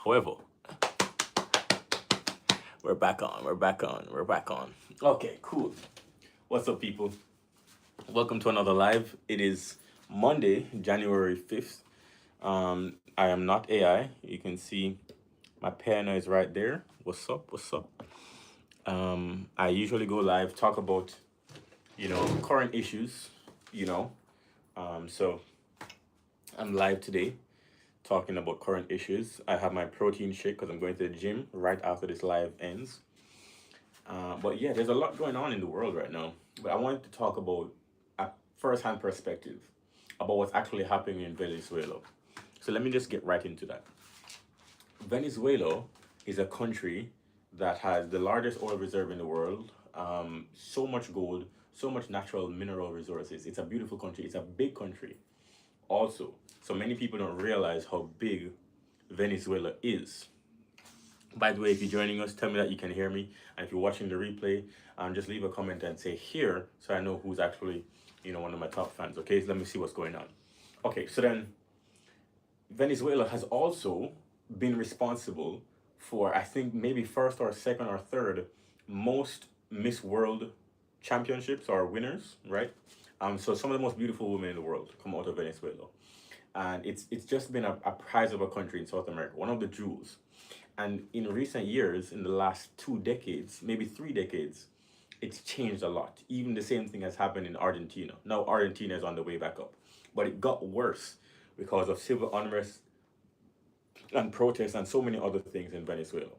However, we're back on. We're back on. We're back on. Okay, cool. What's up, people? Welcome to another live. It is Monday, January 5th. I am not AI. You can see my piano is right there. What's up? What's up? I usually go live, talk about, current issues, you know. So I'm live today talking about current issues. I have my protein shake because I'm going to the gym right after this live ends. But yeah, there's a lot going on in the world right now. But I wanted to talk about a first-hand perspective about what's actually happening in Venezuela. So let me just get right into that. Venezuela is a country that has the largest oil reserve in the world, so much gold, so much natural mineral resources. It's a beautiful country. It's a big country also. So many people don't realize how big Venezuela is. By the way, if you're joining us, tell me that you can hear me. And if you're watching the replay, just leave a comment and say here so I know who's actually, one of my top fans. Okay, so let me see what's going on. Okay, so then Venezuela has also been responsible for, I think, maybe first or second or third most Miss World championships or winners, right? So some of the most beautiful women in the world come out of Venezuela. And it's just been a prize of a country in South America, one of the jewels. And in recent years, in the last 2 decades, maybe 3 decades, it's changed a lot. Even the same thing has happened in Argentina. Now Argentina is on the way back up. But it got worse because of civil unrest and protests and so many other things in Venezuela.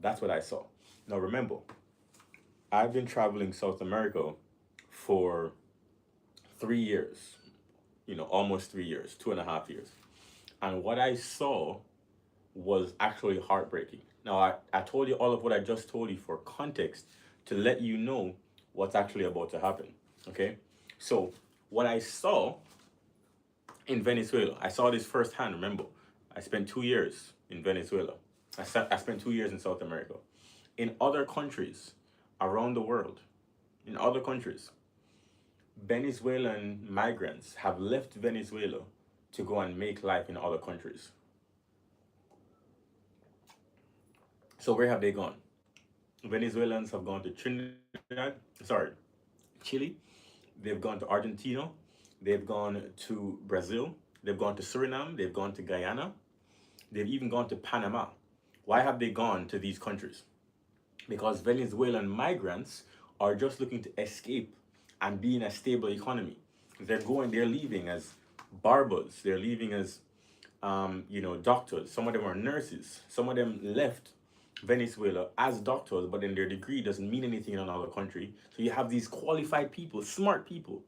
That's what I saw. Now remember, I've been traveling South America for 3 years, almost 3 years, 2.5 years. And what I saw was actually heartbreaking. Now, I told you all of what I just told you for context to let you know what's actually about to happen. Okay? So, what I saw in Venezuela, I saw this firsthand. Remember, I spent 2 years in Venezuela. I spent 2 years in South America. In other countries around the world, in other countries, Venezuelan migrants have left Venezuela to go and make life in other countries. So where have they gone? Venezuelans have gone to Chile. They've gone to Argentina. They've gone to Brazil. They've gone to Suriname. They've gone to Guyana. They've even gone to Panama. Why have they gone to these countries? Because Venezuelan migrants are just looking to escape and be in a stable economy. They're leaving as barbers. They're leaving as, doctors. Some of them are nurses. Some of them left Venezuela as doctors, but then their degree doesn't mean anything in another country. So you have these qualified people, smart people,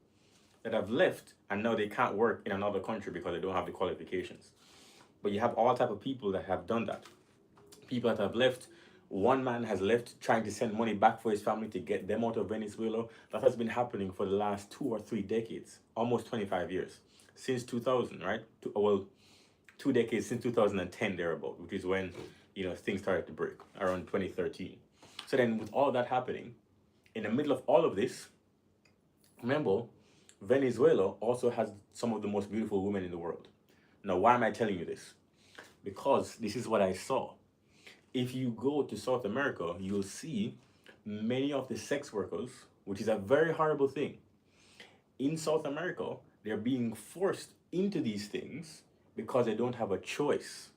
that have left and now they can't work in another country because they don't have the qualifications. But you have all type of people that have done that. People that have left. One man has left trying to send money back for his family to get them out of Venezuela. That has been happening for the last 2 or 3 decades, almost 25 years, since 2000, right? Well, 2 decades since 2010 thereabout, which is when things started to break around 2013. So then, with all that happening, in the middle of all of this, remember, Venezuela also has some of the most beautiful women in the world. Now, why am I telling you this? Because this is what I saw. If you go to South America, you'll see many of the sex workers, which is a very horrible thing. In South America, they're being forced into these things because they don't have a choice,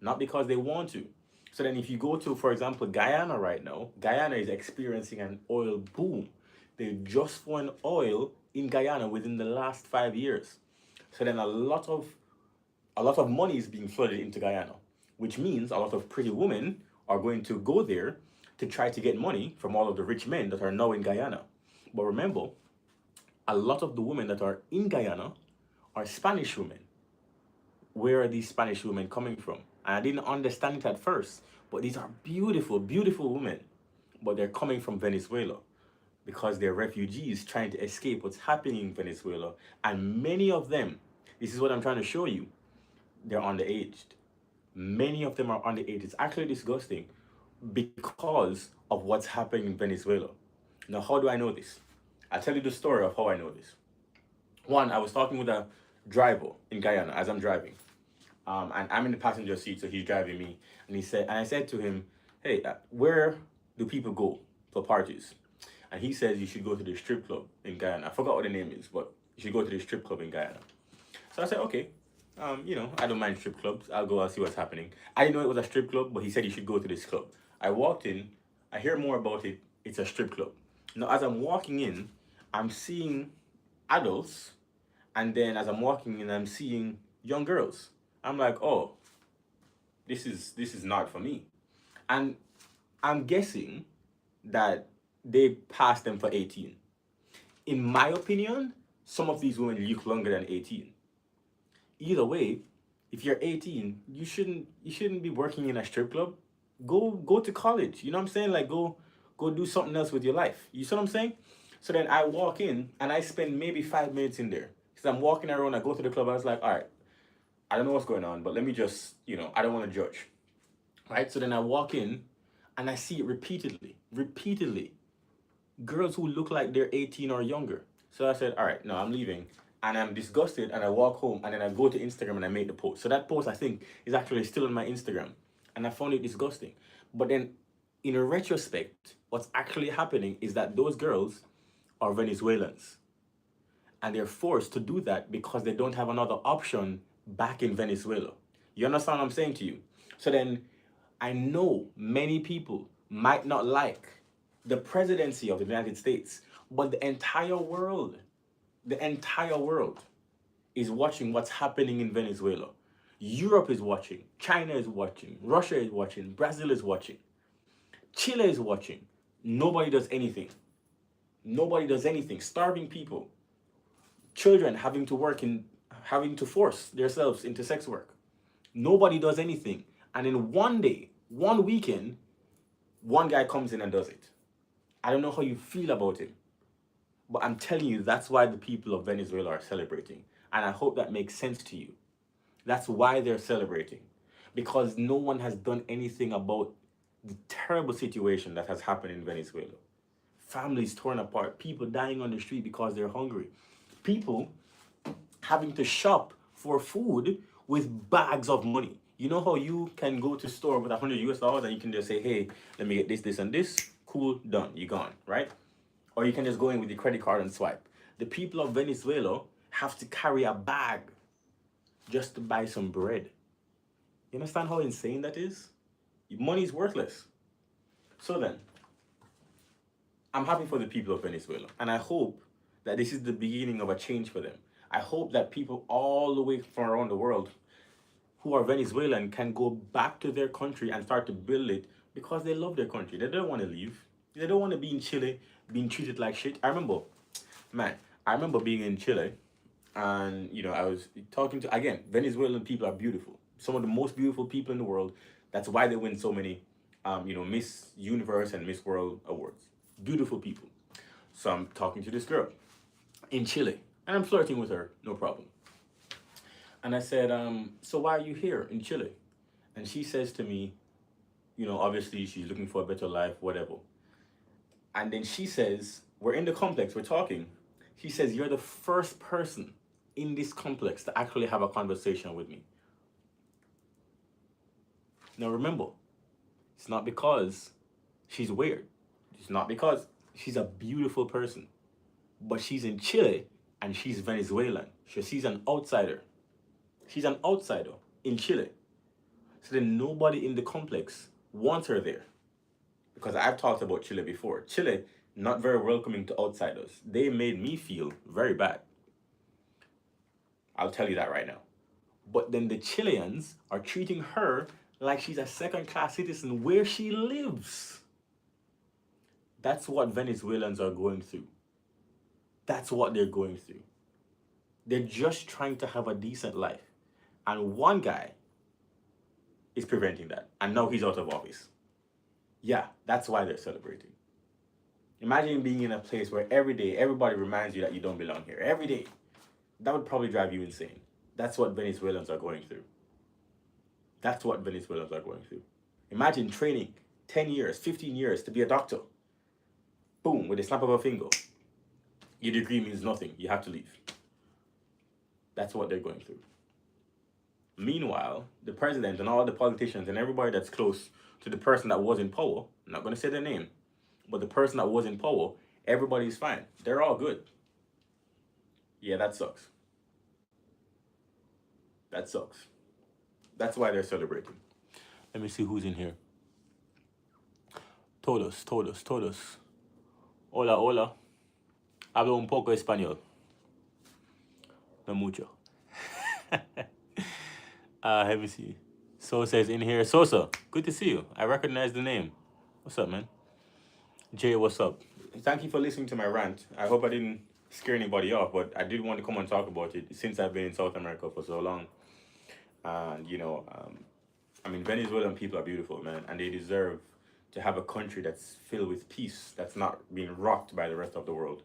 not because they want to. So then if you go to, for example, Guyana right now, Guyana is experiencing an oil boom. They just found oil in Guyana within the last 5 years. So then a lot of money is being flooded into Guyana, which means a lot of pretty women are going to go there to try to get money from all of the rich men that are now in Guyana. But remember, a lot of the women that are in Guyana are Spanish women. Where are these Spanish women coming from? And I didn't understand it at first, but these are beautiful, beautiful women. But they're coming from Venezuela because they're refugees trying to escape what's happening in Venezuela. And many of them, this is what I'm trying to show you, they're underaged. Many of them are underage. It's actually disgusting because of what's happening in Venezuela. Now, how do I know this? I'll tell you the story of how I know this. One, I was talking with a driver in Guyana as I'm driving. And I'm in the passenger seat, so he's driving me. And I said to him, "Hey, where do people go for parties?" And he says you should go to the strip club in Guyana. I forgot what the name is, but you should go to the strip club in Guyana. So I said, okay. I don't mind strip clubs. I'll see what's happening. I didn't know it was a strip club, but he said you should go to this club. I walked in. I hear more about it. It's a strip club. Now, as I'm walking in, I'm seeing adults, and then as I'm walking in, I'm seeing young girls. I'm like, oh, this is not for me. And I'm guessing that they passed them for 18. In my opinion, some of these women look younger than 18. Either way, if you're 18, you shouldn't be working in a strip club. Go to college. You know what I'm saying? Like go do something else with your life. You see what I'm saying? So then I walk in and I spend maybe 5 minutes in there. Because I'm walking around, I go to the club, I was like, all right, I don't know what's going on, but let me just, I don't want to judge. Right? So then I walk in and I see it repeatedly. Girls who look like they're 18 or younger. So I said, all right, no, I'm leaving. And I'm disgusted and I walk home and then I go to Instagram and I make the post. So that post I think is actually still on my Instagram. And I found it disgusting. But then in a retrospect, what's actually happening is that those girls are Venezuelans. And they're forced to do that because they don't have another option back in Venezuela. You understand what I'm saying to you? So then I know many people might not like the presidency of the United States, but the entire world is watching what's happening in Venezuela. Europe is watching, China is watching, Russia is watching, Brazil is watching, Chile is watching. Nobody does anything. Nobody does anything. Starving people, children having to force themselves into sex work. Nobody does anything. And in one day, one weekend, one guy comes in and does it. I don't know how you feel about it, but I'm telling you, that's why the people of Venezuela are celebrating. And I hope that makes sense to you. That's why they're celebrating. Because no one has done anything about the terrible situation that has happened in Venezuela. Families torn apart, people dying on the street because they're hungry, people having to shop for food with bags of money. You know how you can go to store with $100 and you can just say, hey, let me get this, and this. Cool, done, you're gone, right? Or you can just go in with your credit card and swipe. The people of Venezuela have to carry a bag just to buy some bread. You understand how insane that is? Money is worthless. So then, I'm happy for the people of Venezuela, and I hope that this is the beginning of a change for them. I hope that people all the way from around the world who are Venezuelan can go back to their country and start to build it because they love their country. They don't want to leave. They don't want to be in Chile being treated like shit. I remember being in Chile and, I was talking to, again, Venezuelan people are beautiful. Some of the most beautiful people in the world. That's why they win so many, Miss Universe and Miss World awards. Beautiful people. So I'm talking to this girl in Chile and I'm flirting with her, no problem. And I said, so why are you here in Chile? And she says to me, obviously she's looking for a better life, whatever. And then she says, we're in the complex, we're talking. She says, you're the first person in this complex to actually have a conversation with me. Now remember, it's not because she's weird. It's not because she's a beautiful person. But she's in Chile and she's Venezuelan. So she's an outsider. She's an outsider in Chile. So then nobody in the complex wants her there. Because I've talked about Chile before. Chile, not very welcoming to outsiders. They made me feel very bad. I'll tell you that right now. But then the Chileans are treating her like she's a second-class citizen where she lives. That's what Venezuelans are going through. That's what they're going through. They're just trying to have a decent life. And one guy is preventing that. And now he's out of office. Yeah, that's why they're celebrating. Imagine being in a place where every day everybody reminds you that you don't belong here. Every day. That would probably drive you insane. That's what Venezuelans are going through. That's what Venezuelans are going through. Imagine training 10 years, 15 years to be a doctor. Boom, with a snap of a finger. Your degree means nothing. You have to leave. That's what they're going through. Meanwhile, the president and all the politicians and everybody that's close to the person that was in power, I'm not going to say their name, but the person that was in power, everybody's fine. They're all good. Yeah, that sucks. That sucks. That's why they're celebrating. Let me see who's in here. Todos, todos, todos. Hola, hola. Hablo un poco español. No mucho. Let me see. Sosa's in here. Sosa, good to see you. I recognize the name. What's up, man? Jay, what's up? Thank you for listening to my rant. I hope I didn't scare anybody off, but I did want to come and talk about it since I've been in South America for so long. And, I mean, Venezuelan people are beautiful, man, and they deserve to have a country that's filled with peace, that's not being rocked by the rest of the world.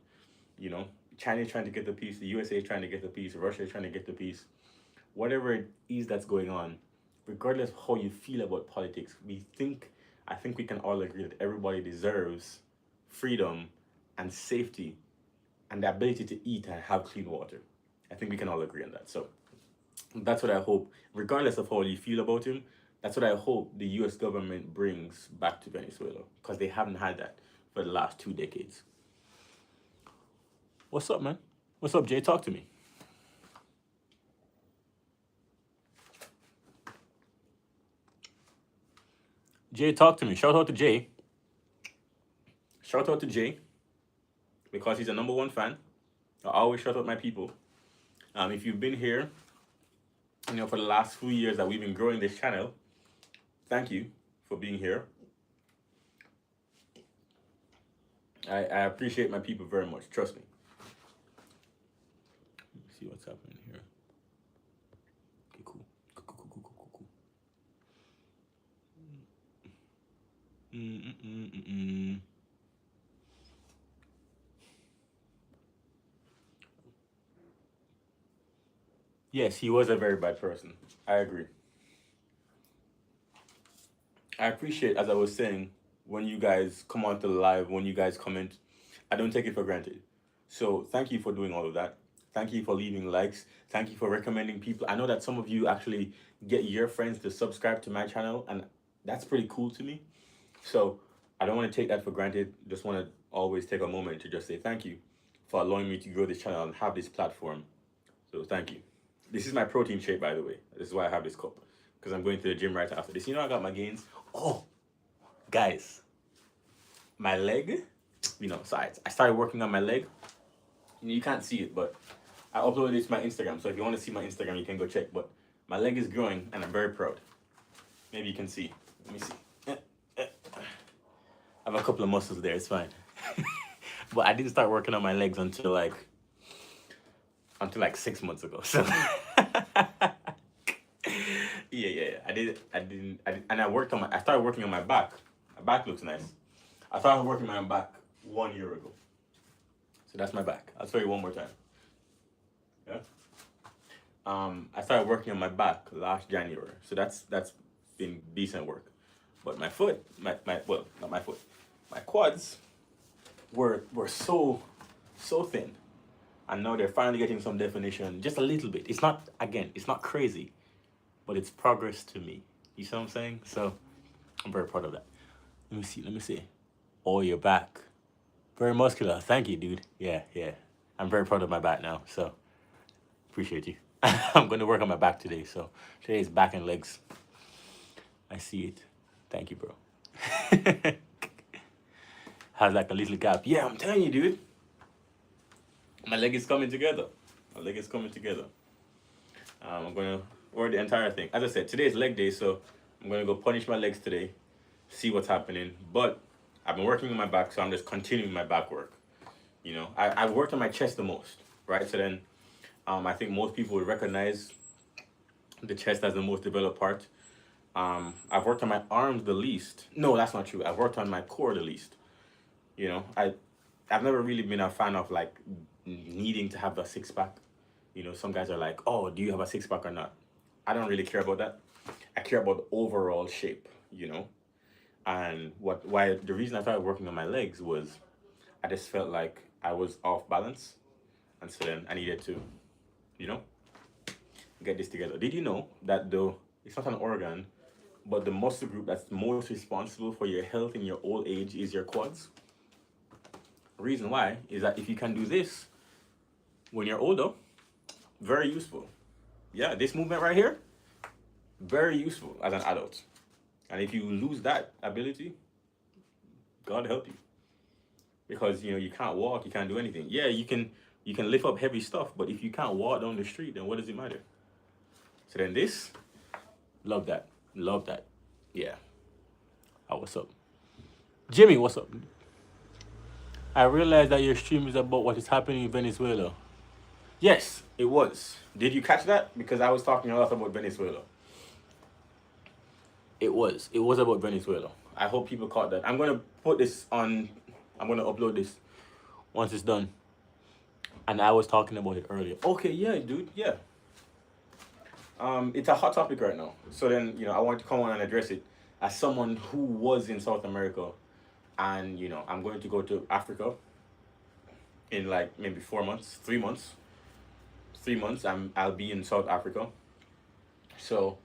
China is trying to get the peace, the USA is trying to get the peace, Russia is trying to get the peace. Whatever it is that's going on, regardless of how you feel about politics, I think we can all agree that everybody deserves freedom and safety and the ability to eat and have clean water. I think we can all agree on that. So that's what I hope, regardless of how you feel about him, that's what I hope the US government brings back to Venezuela, because they haven't had that for the last 2 decades. What's up, man? What's up, Jay? Talk to me. Jay, talk to me. Shout out to Jay. Shout out to Jay, because he's a #1 fan. I always shout out my people. If you've been here, for the last few years that we've been growing this channel, thank you for being here. I appreciate my people very much. Trust me. Let me see what's happening here. Okay, cool. Cool. Yes, he was a very bad person. I agree. I appreciate, as I was saying, when you guys come onto the live, when you guys comment, I don't take it for granted. So thank you for doing all of that. Thank you for leaving likes. Thank you for recommending people. I know that some of you actually get your friends to subscribe to my channel, and that's pretty cool to me. So I don't want to take that for granted. Just want to always take a moment to just say thank you for allowing me to grow this channel and have this platform. So thank you. This is my protein shake, by the way. This is why I have this cup, because I'm going to the gym right after this. I got my gains. Oh, guys, my leg, so I started working on my leg. You can't see it, but I uploaded it to my Instagram. So if you want to see my Instagram, you can go check. But my leg is growing, and I'm very proud. Maybe you can see. Let me see. I have a couple of muscles there. It's fine. But I didn't start working on my legs until like 6 months ago. So yeah. I did, and I started working on my back. My back looks nice. I started working on my back 1 year ago. So that's my back. I'll show you one more time. Yeah. I started working on my back last January. So that's been decent work. But my foot, not my foot. My quads were so thin. And now they're finally getting some definition, just a little bit. It's not crazy, but it's progress to me. You see what I'm saying? So I'm very proud of that. Let me see. Oh, your back. Very muscular. Thank you, dude. Yeah. I'm very proud of my back now, so appreciate you. I'm going to work on my back today, so today is back and legs. I see it. Thank you, bro. Has like a little gap. Yeah, I'm telling you, dude. My leg is coming together. I'm going to wear the entire thing. As I said, today is leg day, so I'm going to go punish my legs today, see what's happening. But I've been working on my back, so I'm just continuing my back work. I've worked on my chest the most, right? So then I think most people would recognize the chest as the most developed part. I've worked on my arms the least. No, that's not true. I've worked on my core the least. I've never really been a fan of like needing to have a six-pack. Some guys are like, oh, do you have a six-pack or not? I don't really care about that. I care about the overall shape, and the reason I started working on my legs was I just felt like I was off balance, and so then I needed to, get this together. Did you know that though it's not an organ, but the muscle group that's most responsible for your health in your old age is your quads? Reason why is that if you can do this when you're older, very useful. Yeah, this movement right here, very useful as an adult. And if you lose that ability, God help you. Because you can't walk, you can't do anything. Yeah, you can lift up heavy stuff, but if you can't walk down the street, then what does it matter? So then this, love that. Love that. Yeah. Oh, what's up? Jimmy, what's up? I realized that your stream is about what is happening in Venezuela. Yes, it was. Did you catch that? Because I was talking a lot about Venezuela. It was. It was about Venezuela. I hope people caught that. I'm going to put this on. I'm going to upload this once it's done. And I was talking about it earlier. Okay, yeah, dude. Yeah. It's a hot topic right now. So then, I want to come on and address it as someone who was in South America. And, I'm going to go to Africa in like maybe 4 months, 3 months. 3 months, I'll be in South Africa. So,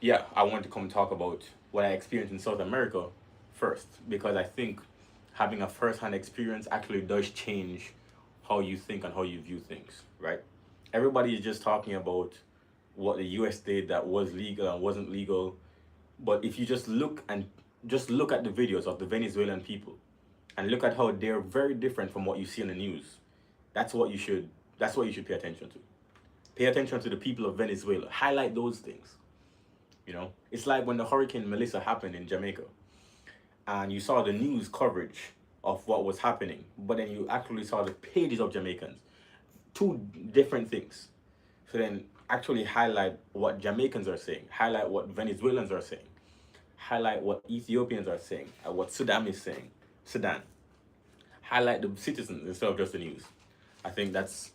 yeah, I want to come talk about what I experienced in South America first. Because I think having a first-hand experience actually does change how you think and how you view things, right? Everybody is just talking about what the US did that was legal and wasn't legal. But if you just look at the videos of the Venezuelan people and look at how they're very different from what you see in the news, that's what you should pay attention to. Pay attention to the people of Venezuela. Highlight those things. It's like when the Hurricane Melissa happened in Jamaica and you saw the news coverage of what was happening, but then you actually saw the pages of Jamaicans. Two different things. So then actually highlight what Jamaicans are saying, highlight what Venezuelans are saying, highlight what Ethiopians are saying, and what Sudan is saying. Highlight the citizens instead of just the news. I think it's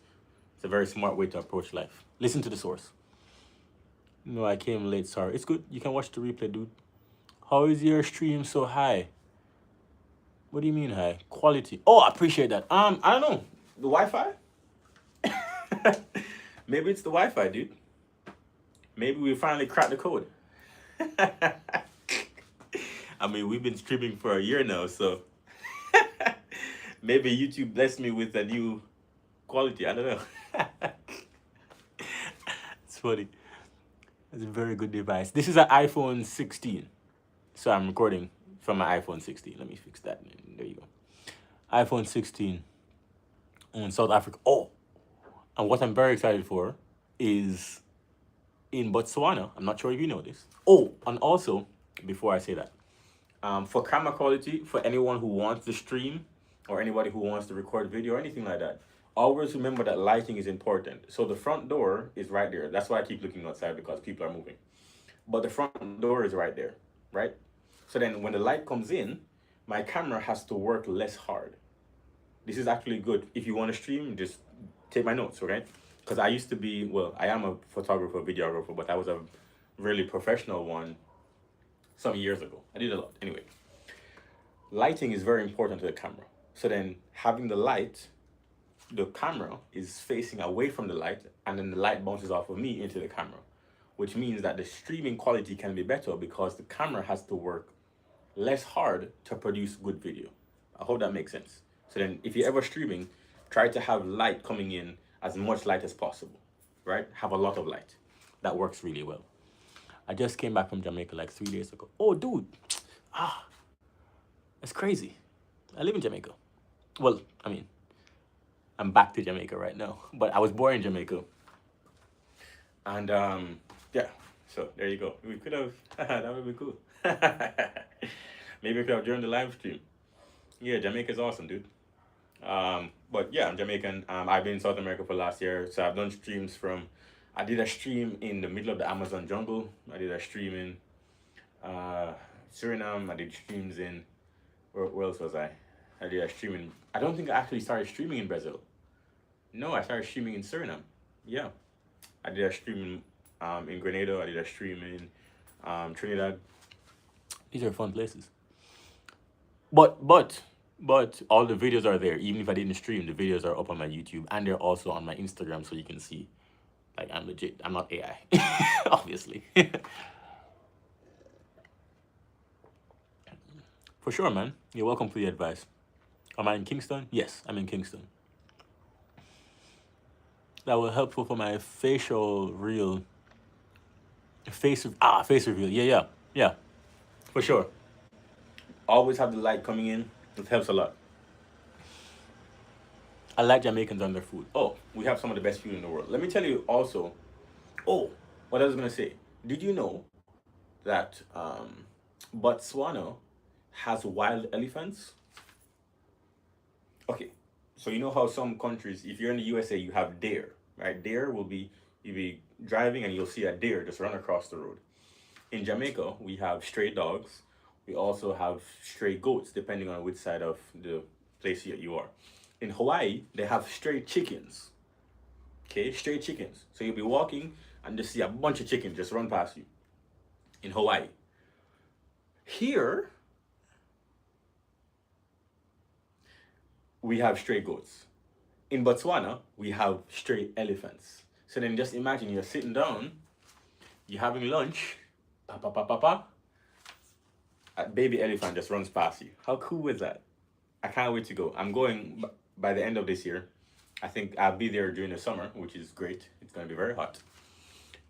a very smart way to approach life. Listen to the source. No, I came late, sorry. It's good. You can watch the replay, dude. How is your stream so high? What do you mean high? Quality. Oh, I appreciate that. I don't know. The Wi-Fi? Maybe it's the Wi-Fi, dude. Maybe we finally cracked the code. I mean, we've been streaming for a year now, so maybe YouTube blessed me with a new quality. I don't know. It's funny. It's a very good device. This is an iPhone 16. So I'm recording from my iPhone 16. Let me fix that. There you go. iPhone 16 in South Africa. Oh, and what I'm very excited for is in Botswana. I'm not sure if you know this. Oh, and also, before I say that, for camera quality, for anyone who wants to stream or anybody who wants to record video or anything like that, always remember that lighting is important. So the front door is right there. That's why I keep looking outside, because people are moving. But the front door is right there, right? So then when the light comes in, my camera has to work less hard. This is actually good. If you want to stream, just take my notes, okay? Because I used to be, well, I am a photographer, videographer, but I was a really professional one some years ago. I did a lot. Anyway, lighting is very important to the camera. So then having the light, the camera is facing away from the light, and then the light bounces off of me into the camera, which means that the streaming quality can be better because the camera has to work less hard to produce good video. I hope that makes sense. So then if you're ever streaming, try to have light coming in, as much light as possible, right? Have a lot of light. That works really well. I just came back from Jamaica like 3 days ago. Oh, dude. That's crazy. I live in Jamaica. Well, I mean, I'm back to Jamaica right now, but I was born in Jamaica. And yeah, so there you go. We could have, that would be cool. Maybe we could have joined the live stream. Yeah, Jamaica's awesome, dude. But yeah, I'm Jamaican. I've been in South America for last year, so I've done streams I did a stream in the middle of the Amazon jungle. I did a stream in Suriname. I did streams in, where else was I? I did a stream in, I don't think I actually started streaming in Brazil. No, I started streaming in Suriname. Yeah. I did a stream in Grenada. I did a stream in Trinidad. These are fun places. But all the videos are there. Even if I didn't stream, the videos are up on my YouTube, and they're also on my Instagram, so you can see Like, I'm legit. I'm not AI, obviously. For sure, man. You're welcome for the advice. Am I in Kingston? Yes, I'm in Kingston. That was helpful for my facial real face reveal. Yeah, yeah, yeah. For sure. Always have the light coming in. It helps a lot. I like Jamaicans on their food. Oh, we have some of the best food in the world. Let me tell you also. Oh, what I was gonna say. Did you know that Botswana has wild elephants? Okay, so you know how some countries, if you're in the USA, you have deer, right? Deer will be you'll be driving and you'll see a deer just run across the road. In Jamaica, we have stray dogs. We also have stray goats, depending on which side of the place you are. In Hawaii, they have stray chickens. Okay, stray chickens. So you'll be walking and just see a bunch of chickens just run past you. In Hawaii. Here, we have stray goats. In Botswana, we have stray elephants. So then just imagine you're sitting down, you're having lunch, pa pa pa pa pa, a baby elephant just runs past you. How cool is that? I can't wait to go. I'm going by the end of this year. I think I'll be there during the summer, which is great. It's going to be very hot.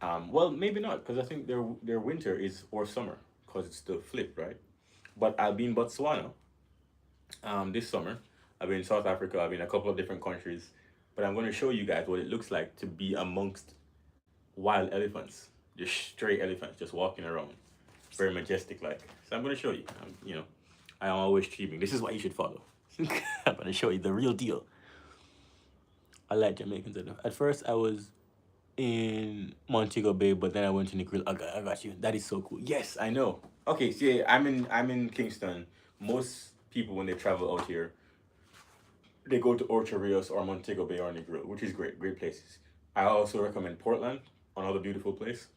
Well, maybe not, because I think their winter is or summer, because it's the flip, right? But I'll be in Botswana this summer. I've been in South Africa. I've been in a couple of different countries. But I'm going to show you guys what it looks like to be amongst wild elephants, just stray elephants, just walking around, very majestic like. So I'm going to show you. I am always streaming. This is what you should follow. I'm going to show you the real deal. I like Jamaicans. At first, I was in Montego Bay, but then I went to Negril. I got you. That is so cool. Yes, I know. Okay, so yeah, I'm in Kingston. Most people when they travel out here, they go to Ocho Rios or Montego Bay or Negril, which is great places. I also recommend Portland, another beautiful place.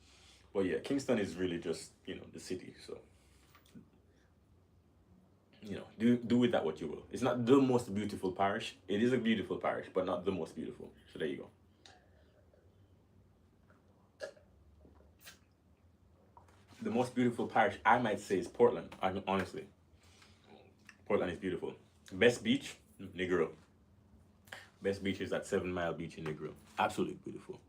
But yeah, Kingston is really just the city. So do with that what you will. It's not the most beautiful parish. It is a beautiful parish, but not the most beautiful. So there you go. The most beautiful parish I might say is Portland. Honestly, Portland is beautiful. Best beach, Negril. Best beach is that 7 Mile Beach in Negril. Absolutely beautiful.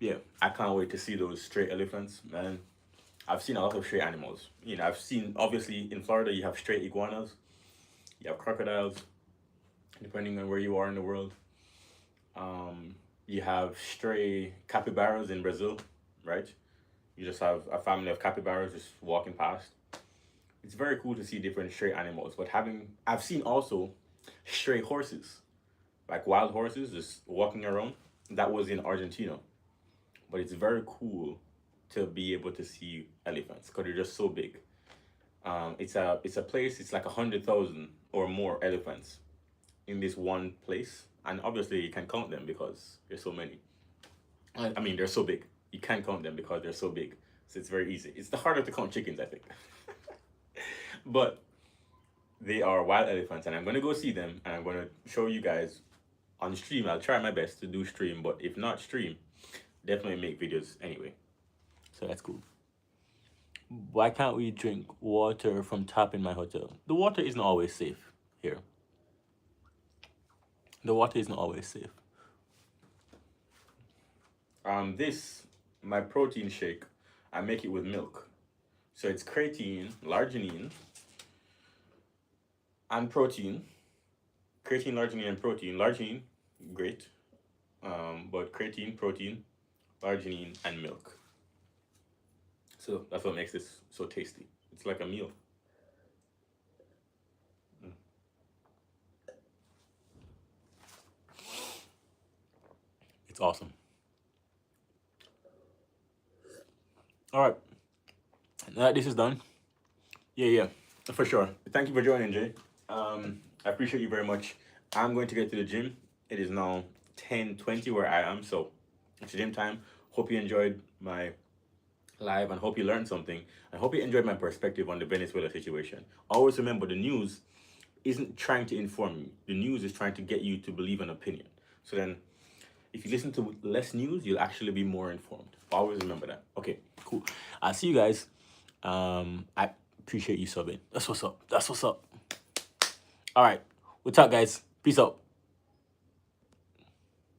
Yeah, I can't wait to see those stray elephants, man. I've seen a lot of stray animals. I've seen, obviously, in Florida, you have stray iguanas, you have crocodiles, depending on where you are in the world. You have stray capybaras in Brazil, right? You just have a family of capybaras just walking past. It's very cool to see different stray animals, but I've seen also stray horses, like wild horses just walking around. That was in Argentina. But it's very cool to be able to see elephants because they're just so big. It's a place. It's like 100,000 or more elephants in this one place, and obviously you can count them because there's so many. I mean, they're so big. You can't count them because they're so big. So it's very easy. It's the harder to count chickens, I think. But they are wild elephants, and I'm gonna go see them, and I'm gonna show you guys on stream. I'll try my best to do stream, but if not stream, definitely make videos anyway. So that's cool. Why can't we drink water from tap in my hotel? The water isn't always safe here. The water isn't always safe. My protein shake, I make it with milk. So it's creatine, arginine, and protein. Creatine, arginine, and protein. Arginine, great. But creatine, protein, arginine, and milk. So that's what makes this so tasty. It's like a meal. It's awesome. All right. Now that this is done, yeah, for sure. Thank you for joining, Jay. I appreciate you very much. I'm going to get to the gym. It is now 10:20 where I am, so it's gym time. Hope you enjoyed my live and hope you learned something. I hope you enjoyed my perspective on the Venezuela situation. Always remember, the news isn't trying to inform you. The news is trying to get you to believe an opinion. So then, If you listen to less news, you'll actually be more informed. Always remember that. Okay, cool. I'll see you guys. I appreciate you subbing. That's what's up. That's what's up. All right. We'll talk, guys. Peace out.